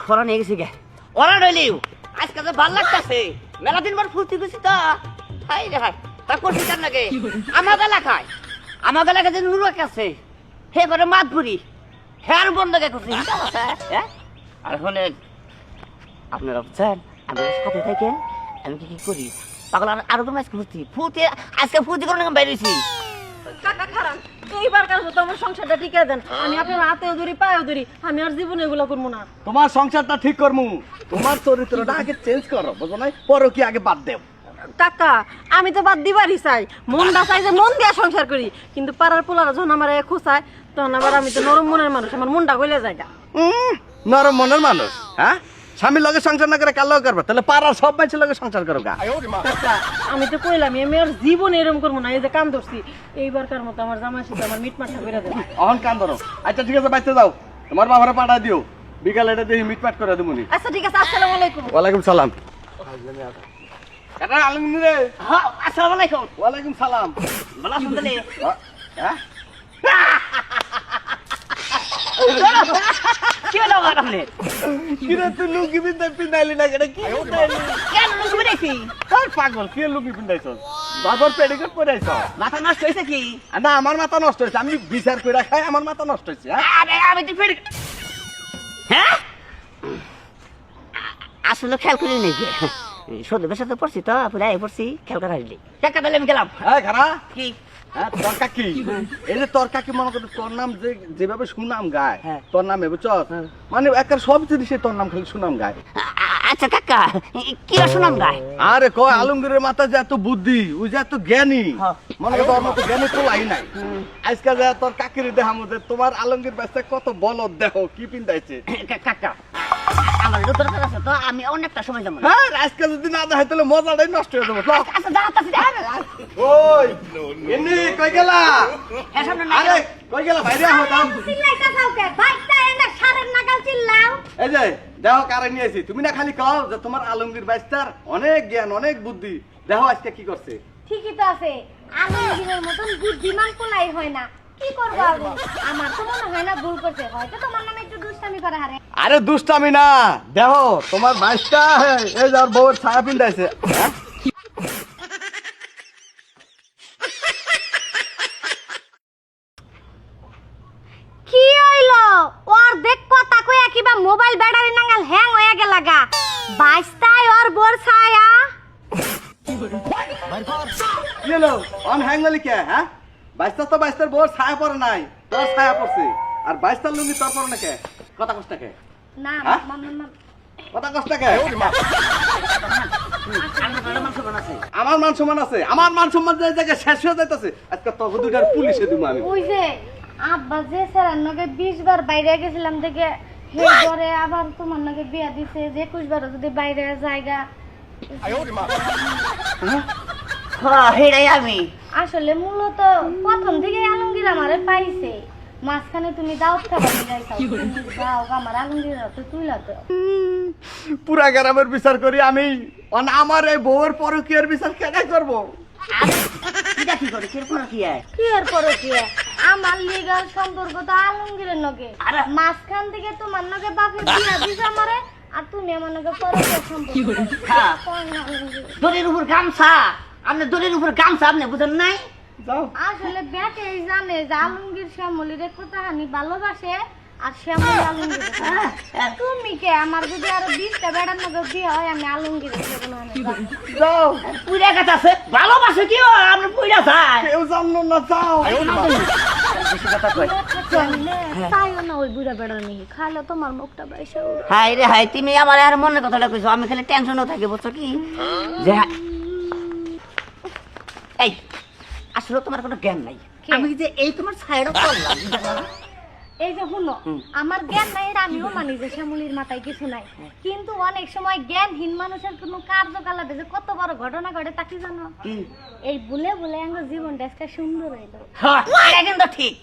ওরা নিয়ে গেছি গে ওরা নইলেও আজকে তো ভাল লাগতেছে মেলা দিন পর ফুর্তি করছি তো হাই রে হাই তা করছি তার নাকি আমাদের এলাকায় যে নুরক আছে হে করে মাতপুরি হ্যার বন্ধকে করছি হ্যাঁ আর হলে আপনারা বুঝছেন আমাদের সাথে থেকে আমি কি করি পাগল আরো কোনো আজকে ফুর্তি করে বাইরেছি কাকা খারাপ এইবার কাজ তো আমার সংসারটা ঠিক দেন আমি আপনার হাতেও ধরি পায়েও ধরি আমি আর জীবনে এগুলো করবো না তোমার সংসারটা ঠিক করমু তোমার চরিত্রটা আগে চেঞ্জ করো বুঝো নাই পরে কি আগে বাদ দেও কাকা আমি তো বাদ দিবারই চাই মনটা চাই যে মন দিয়ে সংসার করি কিন্তু পাড়ার পোলারা যখন আমার খোঁচায় তখন আবার আমি তো নরম মনের মানুষ আমার মনটা গলে যায় নরম মনের মানুষ হ্যাঁ স্বামীর লগে সংসার না করে কার লগে করবে তাহলে পাড়ার সব মানুষের লগে সংসার করো গা কাকা আমি তো কইলাম আমি আর জীবনে এরকম করবো না এই যে কান ধরছি এইবারকার মতো আমার জামাই সাথে আমার মিটমাটটা করে দেয় অহন কান ধরো আচ্ছা ঠিক আছে বাইতে যাও তোমার বাবারে পাঠা দিও বিকালে এটা দেখি মিটমাট করে দেবনি আচ্ছা ঠিক আছে আসসালামু আলাইকুম ওয়ালাইকুম সালাম কাটা আলমগীর রে হ্যাঁ আসসালামু আলাইকুম ওয়ালাইকুম সালাম ভালো আছেন তাহলে হ্যাঁ কি হলো আপনি কিরে তুই লুঙ্গি পিন্দাইলি না কেন কি কেন লুঙ্গি পিন্দাইছি তোর পাগল কি লুঙ্গি পিন্দাইছস বাবার পেডিকট পরাইছ মাথা নষ্ট হয়েছে কি না আমার মাথা নষ্ট হয়েছে আমি বিচার করে খাই আমার মাথা নষ্ট হয়েছে আরে আমি তো ফের হ্যাঁ আসলে খেয়াল করি নাকি সদবের সাথে পড়ছি তো পুরো পড়ছি খেয়াল করা হইলি টাকা দিলে আমি গেলাম হ্যাঁ খারা কি হ্যাঁ তোর কাকি এই যে তোর কাকি মনে করতে তোর নাম যেভাবে সুনাম গায় তোর নামে বুঝছ মানে একটা সব জিনিসে তোর নাম খালি সুনাম গায় আচ্ছা কাকা কি শুনাম গায় আরে কয় আলমগীরের মাথা যে এত বুদ্ধি ওই যে এত জ্ঞানী মনে করো তোর মতো জ্ঞানী তো লাই নাই আজকাল যে তোর কাকির দেখাম যে তোমার আলমগীর বাচ্চা কত বলদ দেখো কি পিন্দাইছে কাকা আমার দরকার আছে তো আমি অনেকটা সময় যাবো হ্যাঁ আজকে যদি না দেখাই তাহলে মজাটাই নষ্ট হয়ে যাবো আচ্ছা দাঁড়াচ্ছি ওই এমনি কই গেলা আরে কই গেলা বাইরে আহো দাও চিল্লাইতা কাউকে বাইকটা এনে সারের নাগাল চিল্লাও এই যে দেখো কারে নিয়ে আইছি তুমি না খালি কও যে তোমার আলমগীর বাইস্তার অনেক জ্ঞান অনেক বুদ্ধি দেখো আজকে কি করছে ঠিকই তো আছে আলমগীরের মতন বুদ্ধিমান কোলাই হয় না কি করব আবু আমার তো মনে হয় না ভুল করতে হয়তো তোমার নামে একটু দুষ্টামি করে হারে আরে দুষ্টামি না দেখো তোমার বাইস্তা এই যার বউর ছায়া পিন্দাইছে কি হইলো ওর দেখ কথা কইয়া কিবা মোবাইল ব্যাটারি নাগাল হ্যাং হয়ে গেল গা বাইস্তায় ওর বোর ছায়া কি হলো অন হ্যাং হলি কে হ্যাঁ বাইস্তা তো বাইস্তার বউর ছায়া পড়ে নাই তোর ছায়া পড়ছে আর বাইস্তার লুঙ্গি তোর পড়ে না কে কথা কষ্ট কে না হ্যাঁ? মামা কথা কষ্ট কে আমার মান সম্মান আছে আমার মান সম্মান যে জায়গায় শেষ হয়ে যাইতেছে আজকে তখন দুইটার পুলিশে দিব আমি ওই যে আব্বা যে স্যারের নগে 20 বার বাইরে গেছিলাম দেখে হে ঘরে আবার তোমার নগে বিয়া দিছে যে 21 বার যদি বাইরে জায়গা হ্যাঁ হেড়াই আমি আসলে মূলত প্রথম থেকে আলমগীর আমারে পাইছে মাঝখানে তুমি দাওয়াত খাবার যাইছো তুমি যাও আমার আলমগীর তো তুইলা তো পুরা গ্রামের বিচার করি আমি আমার এই বউয়ের পরকীয়ার বিচার কেন করবো এটা কি করে কিরকম কি কি আর করো কি আমার লিগ্যাল সম্পর্ক তো আলমগীরের নগে আরে। মাঝখান থেকে তোমার নগে বাপের বিয়া দিছে আমারে আর তুমি আমার নগে পরকীয়ার সম্পর্ক হ্যাঁ। কোন আলমগীর? দড়ির উপর গামছা আপনি দড়ির উপর গামছা আপনি বুঝেন নাই যাও আসলে ব্যাটাই জানে যে আলমগীর শ্যামলির কতখানি ভালোবাসে আর শ্যামলি আলমগীর তুমি কে আমার যদি আরো 20টা বেড়ার নগর বিয়ে হয় আমি আলমগীর যাও পুরা কথা আছে ভালোবাসে কি আপনি পুরা যায় কেউ জানো না যাও বেশি কথা কয় তাইও না ওই বুড়া বেড়ার মেয়ে খাইলে তোমার মুখটা বাইসা উড়ে হাই রে হাই তুমি আমার আর মনের কথাটা কইছো আমি খালি টেনশনও থাকি বুঝছো কি যে এই আসলে তোমার কোনো জ্ঞান নাই আমি যে এই তোমার ছায়াটা করলাম এই যে শুনো আমার জ্ঞান নাই এটা আমিও মানি যে শ্যামলির মাথায় কিছু নাই কিন্তু অনেক সময় জ্ঞানহীন মানুষের কোনো কার্যকলাপে যে কত বড় ঘটনা ঘটে তা কি জানো এই ভুলে ভুলে আমার জীবনটা আজকে সুন্দর হইলো হ্যাঁ এটা কিন্তু ঠিক